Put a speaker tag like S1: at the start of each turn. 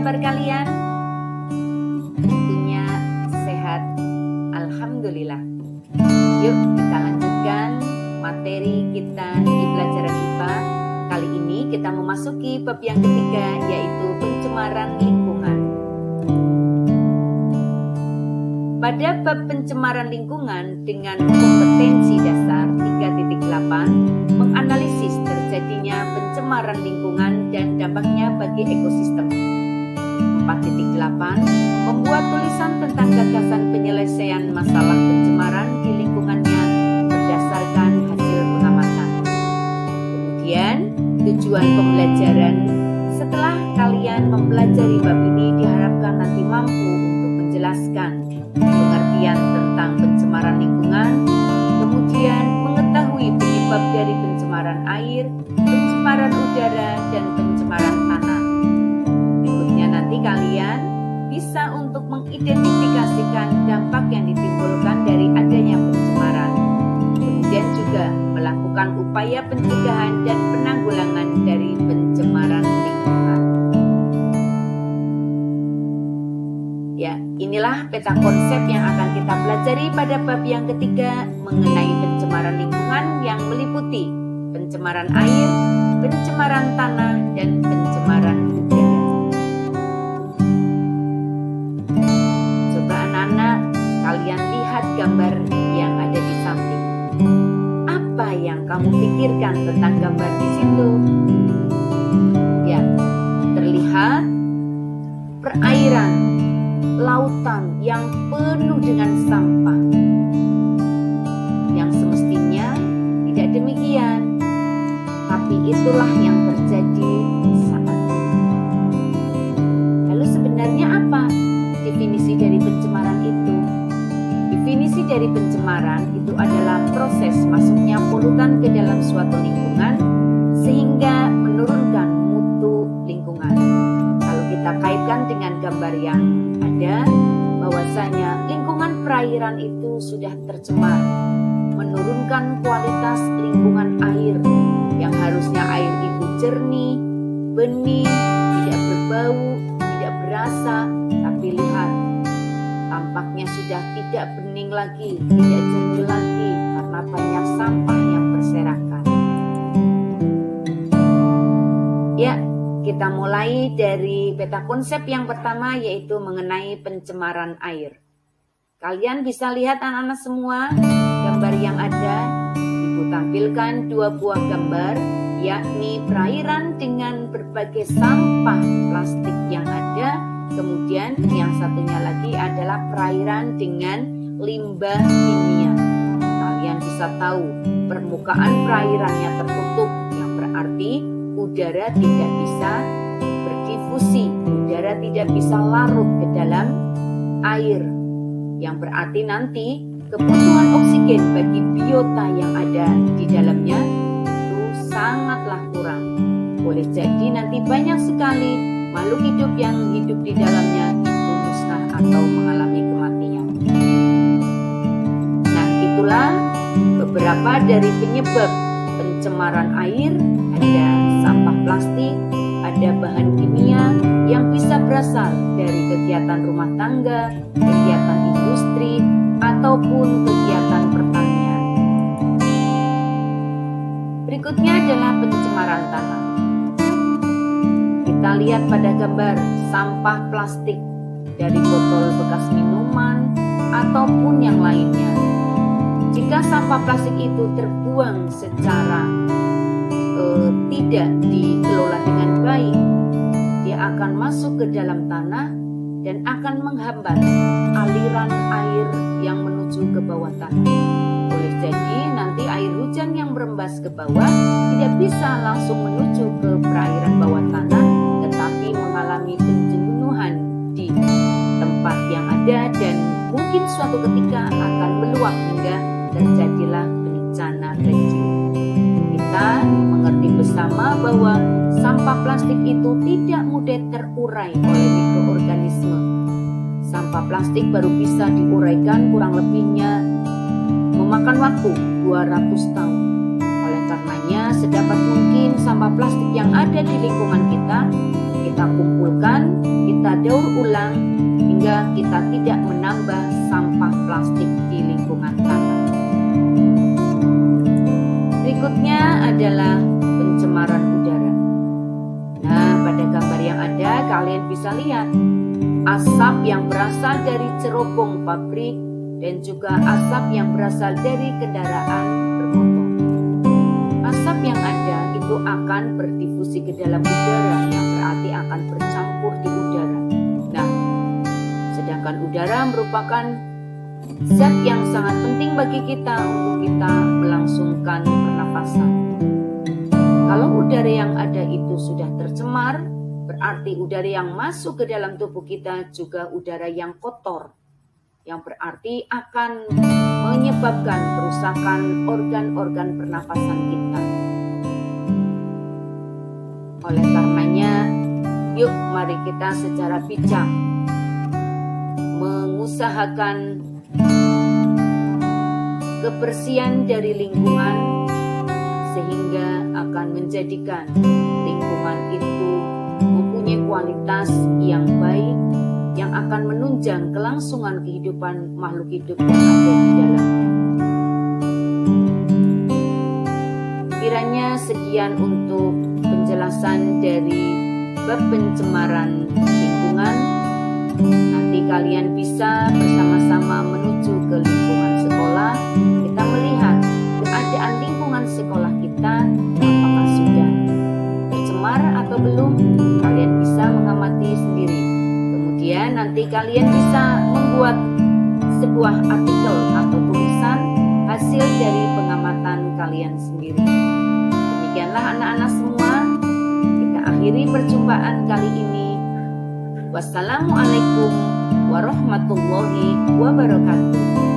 S1: kabar kalian? Tentunya sehat, alhamdulillah. Yuk kita lanjutkan materi kita di pelajaran IPA. Kali ini kita memasuki bab yang ketiga, yaitu pencemaran lingkungan. Pada bab pencemaran lingkungan dengan kompetensi dasar 3.8 menganalisis terjadinya pencemaran lingkungan dan dampaknya bagi ekosistem. 4.8 membuat tulisan tentang gagasan penyelesaian masalah pencemaran di lingkungannya berdasarkan hasil pengamatan. Kemudian tujuan pembelajaran setelah kalian mempelajari bab ini diharapkan nanti mampu untuk menjelaskan pengertian tentang pencemaran lingkungan, kemudian mengetahui penyebab dari pencemaran air, pencemaran udara, dan pencemaran tanah. Berikutnya nanti kalian bisa untuk mengidentifikasikan dampak yang ditimbulkan dari adanya pencemaran, kemudian juga melakukan upaya pencegahan dan penanggulangan dari pencemaran lingkungan. Ya, inilah peta konsep yang akan kita pelajari pada bab yang ketiga mengenai pencemaran lingkungan yang meliputi pencemaran air, pencemaran tanah, dan pencemaran udara. Coba anak-anak, kalian lihat gambar yang ada di samping. Apa yang kamu pikirkan tentang gambar di situ? Ya, terlihat perairan, lautan yang penuh dengan sampah. Yang semestinya tidak demikian, tapi itulah yang terjadi saat ini. Lalu sebenarnya apa definisi dari pencemaran itu? Definisi dari pencemaran itu adalah proses masuknya polutan ke dalam suatu lingkungan sehingga menurunkan mutu lingkungan. Kalau kita kaitkan dengan gambar yang ada, bahwasanya lingkungan perairan itu sudah tercemar, menurunkan kualitas lingkungan air yang harusnya air itu jernih, bening, tidak berbau, tidak berasa, tapi lihat, tampaknya sudah tidak bening lagi, tidak jernih lagi karena banyak sampah yang berserakan. Ya, kita mulai dari peta konsep yang pertama, yaitu mengenai pencemaran air. Kalian bisa lihat anak-anak semua gambar yang ada. Ibu tampilkan dua buah gambar, yakni perairan dengan berbagai sampah plastik yang ada. Kemudian yang satunya lagi adalah perairan dengan limbah kimia. Kalian bisa tahu permukaan perairannya tertutup, yang berarti udara tidak bisa berdifusi, udara tidak bisa larut ke dalam air, yang berarti nanti kebutuhan oksigen bagi biota yang ada di dalamnya itu sangatlah kurang. Boleh jadi nanti banyak sekali makhluk hidup yang hidup di dalamnya itu musnah atau mengalami kematian. Nah, itulah beberapa dari penyebab pencemaran air. Ada sampah plastik, ada bahan kimia yang bisa berasal dari kegiatan rumah tangga, kegiatan industri, ataupun kegiatan pertanian. Berikutnya adalah pencemaran tanah. Kita lihat pada gambar sampah plastik dari botol bekas minuman ataupun yang lainnya. Jika sampah plastik itu terbuang secara tidak dikelola dengan baik, dia akan masuk ke dalam tanah dan akan menghambat aliran air yang menuju ke bawah tanah. Boleh jadi nanti air hujan yang berembas ke bawah tidak bisa langsung menuju ke perairan bawah tanah, tetapi mengalami penjenuhan di tempat yang ada dan mungkin suatu ketika akan meluap hingga terjadilah bencana banjir. Kita mengerti bersama bahwa sampah plastik itu tidak mudah terurai oleh mikroorganisme. Sampah plastik baru bisa diuraikan kurang lebihnya memakan waktu 200 tahun. Oleh karenanya, sedapat mungkin sampah plastik yang ada di lingkungan kita kita kumpulkan, kita daur ulang hingga kita tidak menambah sampah plastik di lingkungan tanah. Berikutnya adalah pencemaran udara. Nah, pada gambar yang ada kalian bisa lihat asap yang berasal dari cerobong pabrik dan juga asap yang berasal dari kendaraan bermotor. Asap yang ada itu akan berdifusi ke dalam udara, yang berarti akan bercampur di udara. Nah, sedangkan udara merupakan zat yang sangat penting bagi kita untuk kita melangsungkan pernafasan. Kalau udara yang ada itu sudah tercemar, berarti udara yang masuk ke dalam tubuh kita juga udara yang kotor, yang berarti akan menyebabkan kerusakan organ-organ pernafasan kita. Oleh karenanya, yuk mari kita secara bijak mengusahakan kebersihan dari lingkungan sehingga akan menjadikan lingkungan itu mempunyai kualitas yang baik yang akan menunjang kelangsungan kehidupan makhluk hidup yang ada di dalamnya. Kiranya sekian untuk penjelasan dari bab pencemaran lingkungan. Nanti kalian bisa bersama-sama menuju ke lingkungan sekolah. Kita melihat keadaan lingkungan sekolah kita apakah sudah tercemar atau belum. Kalian bisa mengamati sendiri. Kemudian nanti kalian bisa membuat sebuah artikel atau tulisan hasil dari pengamatan kalian sendiri. Demikianlah anak-anak semua, kita akhiri perjumpaan kali ini. Wassalamualaikum warahmatullahi wabarakatuh.